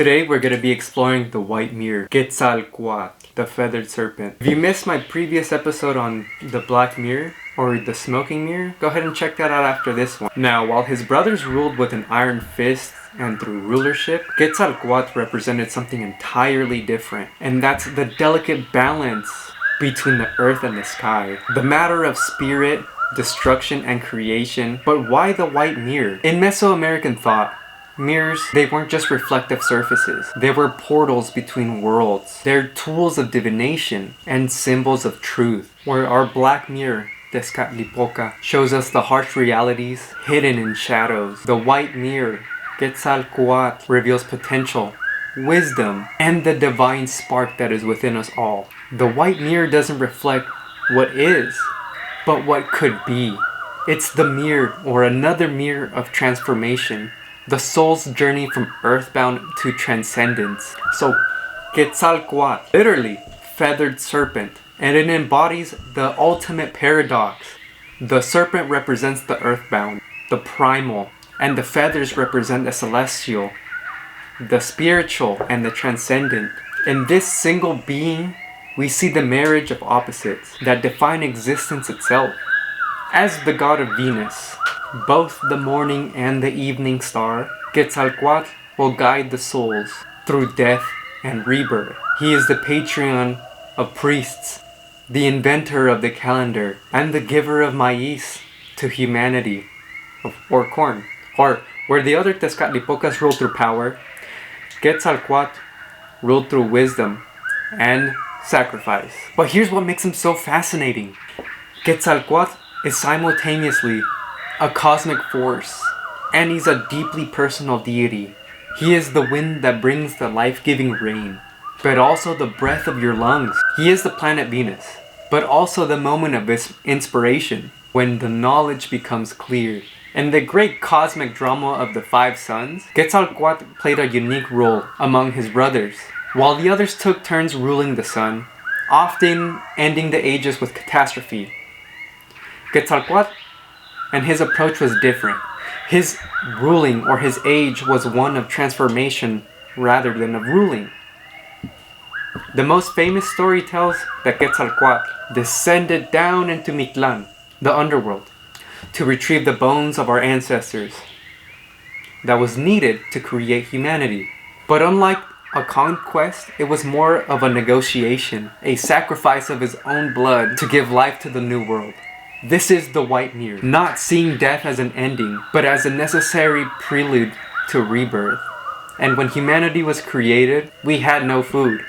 Today we're going to be exploring the white mirror, Quetzalcoatl, the feathered serpent. If you missed my previous episode on the black mirror, or the smoking mirror, go ahead and check that out after this one. Now, while his brothers ruled with an iron fist and through rulership, Quetzalcoatl represented something entirely different, and that's the delicate balance between the earth and the sky. The matter of spirit, destruction, and creation. But why the white mirror? In Mesoamerican thought, mirrors, they weren't just reflective surfaces. They were portals between worlds. They're tools of divination and symbols of truth. Where our black mirror, Tezcatlipoca, shows us the harsh realities hidden in shadows. The white mirror, Quetzalcoatl, reveals potential, wisdom, and the divine spark that is within us all. The white mirror doesn't reflect what is, but what could be. It's the mirror, or another mirror of transformation. The soul's journey from earthbound to transcendence. So, Quetzalcoatl, literally, feathered serpent, and it embodies the ultimate paradox. The serpent represents the earthbound, the primal, and the feathers represent the celestial, the spiritual, and the transcendent. In this single being, we see the marriage of opposites that define existence itself. As the god of Venus, both the morning and the evening star, Quetzalcoatl will guide the souls through death and rebirth. He is the patron of priests, the inventor of the calendar, and the giver of maíz to humanity, or corn. Or where the other Tezcatlipocas ruled through power, Quetzalcoatl ruled through wisdom and sacrifice. But here's what makes him so fascinating. Quetzalcoatl is simultaneously a cosmic force, and he's a deeply personal deity. He is the wind that brings the life-giving rain, but also the breath of your lungs. He is the planet Venus, but also the moment of his inspiration, when the knowledge becomes clear. In the great cosmic drama of the five suns, Quetzalcoatl played a unique role among his brothers, while the others took turns ruling the sun, often ending the ages with catastrophe. Quetzalcoatl and his approach was different. His ruling, or his age, was one of transformation rather than of ruling. The most famous story tells that Quetzalcoatl descended down into Mictlan, the underworld, to retrieve the bones of our ancestors that was needed to create humanity. But unlike a conquest, it was more of a negotiation, a sacrifice of his own blood to give life to the new world. This is the white mirror, not seeing death as an ending, but as a necessary prelude to rebirth. And when humanity was created, we had no food.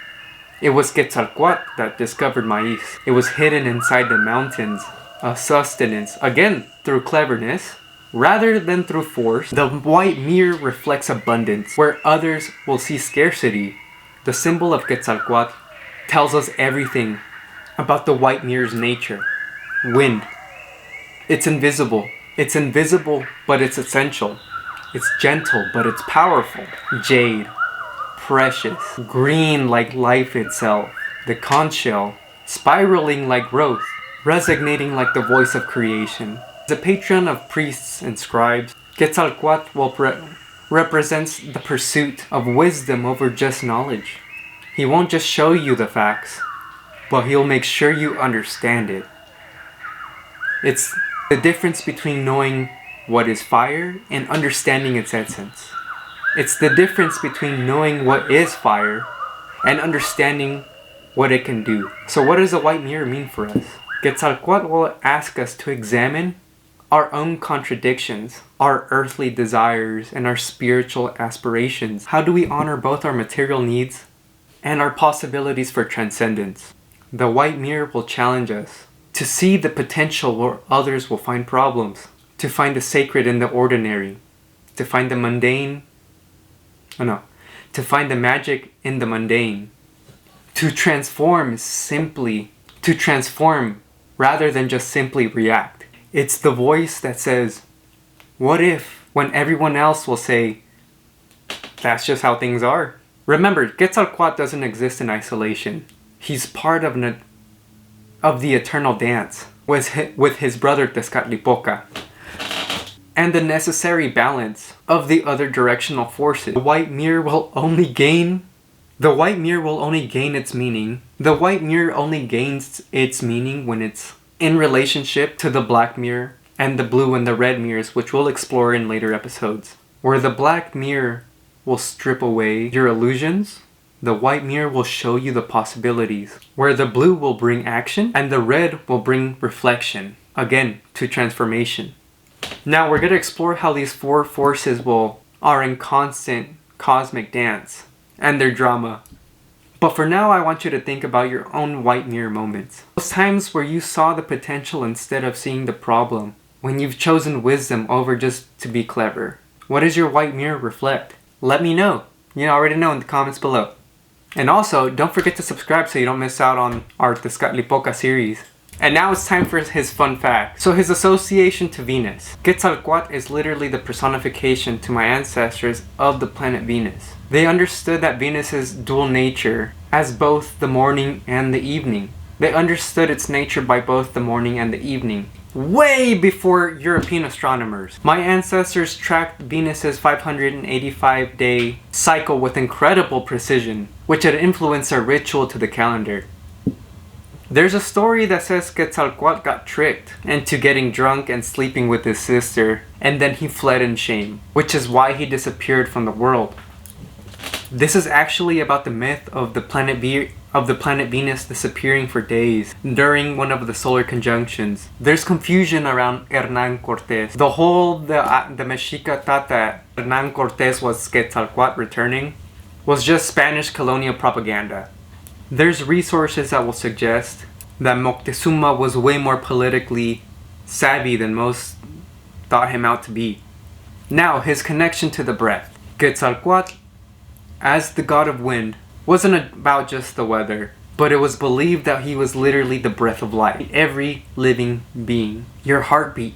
It was Quetzalcoatl that discovered maíz. It was hidden inside the mountains, a sustenance, again through cleverness, rather than through force. The white mirror reflects abundance, where others will see scarcity. The symbol of Quetzalcoatl tells us everything about the white mirror's nature. Wind. It's invisible. It's invisible, but it's essential. It's gentle, but it's powerful. Jade. Precious. Green like life itself. The conch shell. Spiraling like growth. Resonating like the voice of creation. The patron of priests and scribes, Quetzalcoatl represents the pursuit of wisdom over just knowledge. He won't just show you the facts, but he'll make sure you understand it. It's the difference between knowing what is fire and understanding its essence. It's the difference between knowing what is fire and understanding what it can do. So what does the white mirror mean for us? Quetzalcoatl will ask us to examine our own contradictions, our earthly desires, and our spiritual aspirations. How do we honor both our material needs and our possibilities for transcendence? The white mirror will challenge us to see the potential where others will find problems, to find the sacred in the ordinary, to find the magic in the mundane, to transform rather than just simply react. It's the voice that says, what if, when everyone else will say, that's just how things are. Remember, Quetzalcoatl doesn't exist in isolation. He's part of the eternal dance with his brother Tezcatlipoca. and the necessary balance of the other directional forces. The white mirror will only gain its meaning. The white mirror only gains its meaning when it's in relationship to the black mirror and the blue and the red mirrors, which we'll explore in later episodes. Where the black mirror will strip away your illusions, the white mirror will show you the possibilities. Where the blue will bring action and the red will bring reflection, again, to transformation. Now we're going to explore how these four forces are in constant cosmic dance and their drama. But for now, I want you to think about your own white mirror moments. Those times where you saw the potential instead of seeing the problem. When you've chosen wisdom over just to be clever. What does your white mirror reflect? Let me know. You already know in the comments below. And also, don't forget to subscribe so you don't miss out on our Tezcatlipoca series. And now it's time for his fun fact. So his association to Venus. Quetzalcoatl is literally the personification to my ancestors of the planet Venus. They understood that Venus's dual nature as both the morning and the evening. They understood its nature by both the morning and the evening. Way before European astronomers. My ancestors tracked Venus's 585-day cycle with incredible precision, which had influenced our ritual to the calendar. There's a story that says Quetzalcoatl got tricked into getting drunk and sleeping with his sister, and then he fled in shame, which is why he disappeared from the world. This is actually about the myth of the planet Venus disappearing for days during one of the solar conjunctions. There's confusion around Hernan Cortés. The Mexica thought that Hernan Cortés was Quetzalcoatl returning was just Spanish colonial propaganda. There's resources that will suggest that Moctezuma was way more politically savvy than most thought him out to be. Now, his connection to the breath. Quetzalcoatl, as the god of wind, wasn't about just the weather, but it was believed that he was literally the breath of life. Every living being, your heartbeat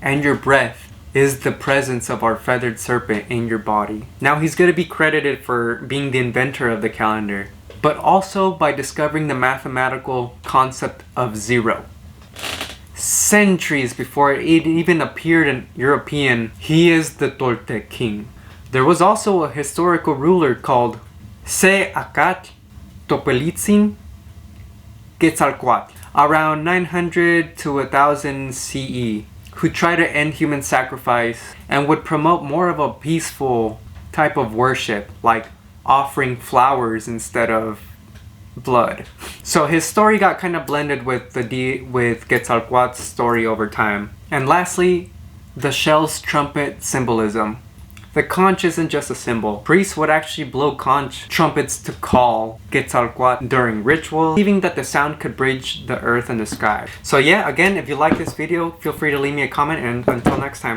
and your breath is the presence of our feathered serpent in your body. Now, he's going to be credited for being the inventor of the calendar, but also by discovering the mathematical concept of zero. Centuries before it even appeared in European, he is the Toltec king. There was also a historical ruler called Seacat Topelitzin Quetzalcoatl, around 900 to 1000 CE, who tried to end human sacrifice and would promote more of a peaceful type of worship, like offering flowers instead of blood. So his story got kind of blended with Quetzalcoatl's story over time. And lastly, the shell's trumpet symbolism. The conch isn't just a symbol. Priests would actually blow conch trumpets to call Quetzalcoatl during rituals, believing that the sound could bridge the earth and the sky. So yeah, again, if you like this video, feel free to leave me a comment, and until next time.